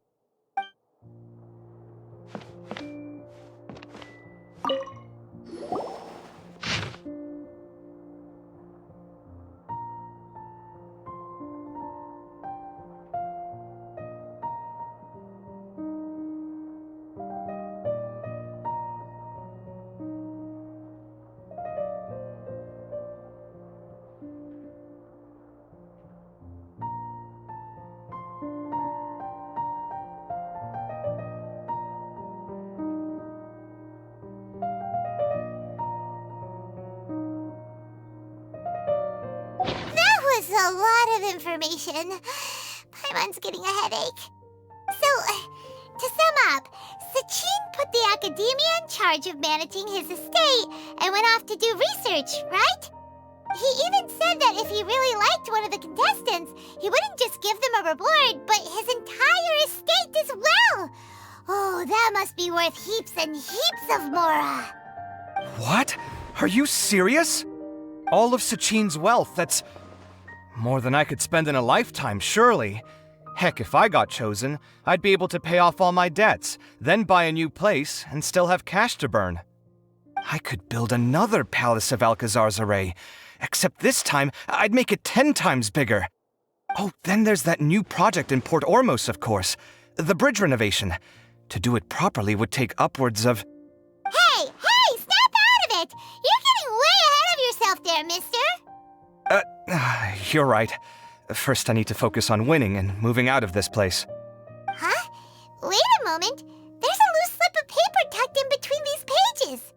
Speaker 5: A lot of information. Paimon's getting a headache. So, To sum up, Sachin put the academia in charge of managing his estate and went off to do research, right? He even said that if he really liked one of the contestants, he wouldn't just give them a reward, but his entire estate as well. Oh, that must be worth heaps and heaps of mora.
Speaker 1: What? Are you serious? All of Sachin's wealth, that's more than I could spend in a lifetime, surely. Heck, if I got chosen, I'd be able to pay off all my debts, then buy a new place, and still have cash to burn. I could build another Palace of Alcazar's array, except this time, I'd make it 10 times bigger. Oh, then there's that new project in Port Ormos, of course. The bridge renovation. To do it properly would take upwards of...
Speaker 5: Hey, snap out of it! You're getting way ahead of yourself there, mister.
Speaker 1: You're right. First, I need to focus on winning and moving out of this place.
Speaker 5: Huh? Wait a moment. There's a loose slip of paper tucked in between these pages.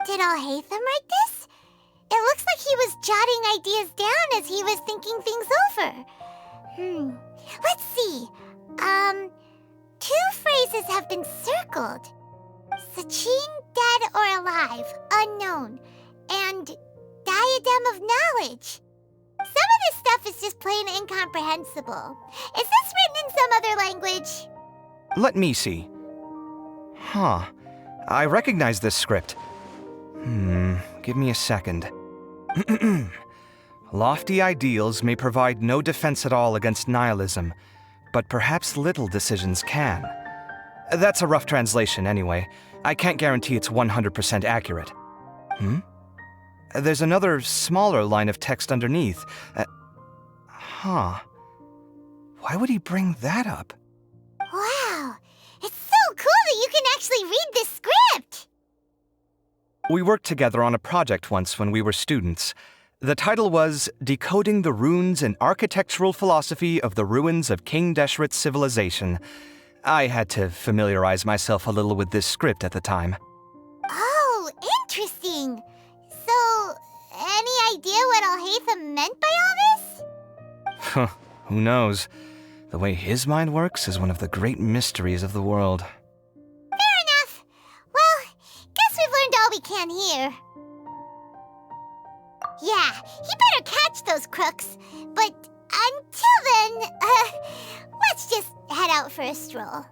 Speaker 5: Did Alhaitham write this? It looks like he was jotting ideas down as he was thinking things over. Let's see. 2 phrases have been circled. Sachin, dead or alive, unknown, and diadem of knowledge. Some of this stuff is just plain incomprehensible. Is this written in some other language?
Speaker 1: Let me see. Huh. I recognize this script. Give me a second. Lofty ideals may provide no defense at all against nihilism, but perhaps little decisions can. That's a rough translation anyway. I can't guarantee it's 100% accurate. There's another smaller line of text underneath. Why would he bring that up?
Speaker 5: Wow, it's so cool that you can actually read this script!
Speaker 1: We worked together on a project once when we were students. The title was Decoding the Runes and Architectural Philosophy of the Ruins of King Deshret's Civilization. I had to familiarize myself a little with this script at the time.
Speaker 5: Oh, interesting. So, any idea what Alhaitham meant by all this?
Speaker 1: Who knows? The way his mind works is one of the great mysteries of the world.
Speaker 5: Fair enough. Well, guess we've learned all we can here. Yeah, he better catch those crooks. But until then, let's just head out for a stroll.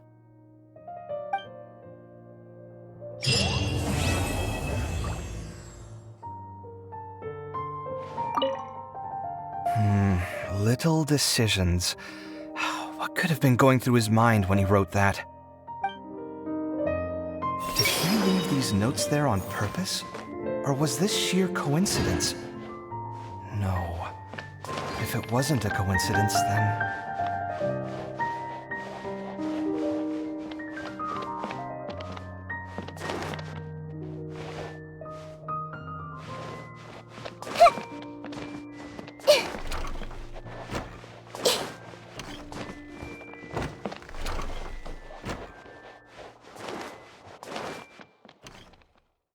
Speaker 1: Little decisions. What could have been going through his mind when he wrote that? Did he leave these notes there on purpose? Or was this sheer coincidence? No. If it wasn't a coincidence, then...